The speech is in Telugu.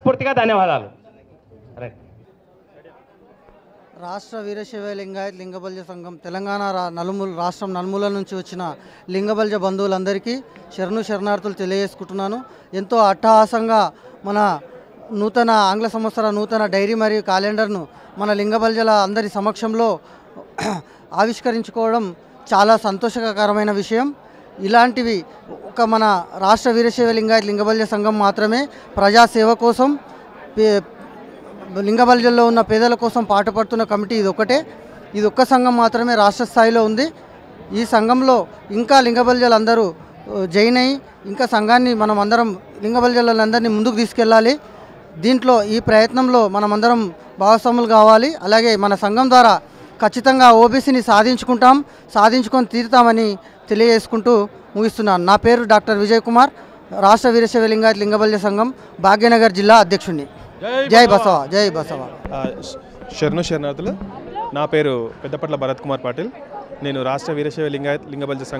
మనస్ఫూర్తిగా ధన్యవాదాలు. రైట్. రాష్ట్ర వీరశైవ లింగాయత్ లింగబల్జ సంఘం తెలంగాణ రాష్ట్రం నలుమూల నుంచి వచ్చిన లింగబల్జ బంధువులందరికీ శరణార్థులు తెలియజేసుకుంటున్నాను. ఎంతో అట్టహాసంగా మన నూతన ఆంగ్ల సంవత్సర నూతన డైరీ మరియు క్యాలెండర్ను మన లింగబల్జల అందరి సమక్షంలో ఆవిష్కరించుకోవడం చాలా సంతోషకరమైన విషయం. ఇలాంటివి ఒక మన రాష్ట్ర వీరశైవ లింగాయత్ లింగబల్జ సంఘం మాత్రమే ప్రజాసేవ కోసం లింగబల్జల్లో ఉన్న పేదల కోసం పాటుపడుతున్న కమిటీ ఇది ఒక్క సంఘం మాత్రమే రాష్ట్ర స్థాయిలో ఉంది. ఈ సంఘంలో ఇంకా లింగబల్జలందరూ జాయిన్ అయ్యి ఇంకా సంఘాన్ని మనం అందరం లింగబల్జలందరినీ ముందుకు తీసుకెళ్ళాలి. దీంట్లో ఈ ప్రయత్నంలో మనమందరం భాగస్వాములు కావాలి. అలాగే మన సంఘం ద్వారా ఖచ్చితంగా ఓబీసీని సాధించుకొని తీరుతామని తెలియజేసుకుంటూ ముగిస్తున్నాను. నా పేరు డాక్టర్ విజయ్ కుమార్, రాష్ట్ర వీరశైవ లింగాయత్ లింగబల్జ సంఘం భాగ్యనగర్ జిల్లా అధ్యక్షుడిని. జై బసవ, జై బసవ. శరణార్థులు. నా పేరు పెద్దపట్ల భరత్ కుమార్ పాటిల్. నేను రాష్ట్ర వీరశైవ లింగబల్జ సంఘం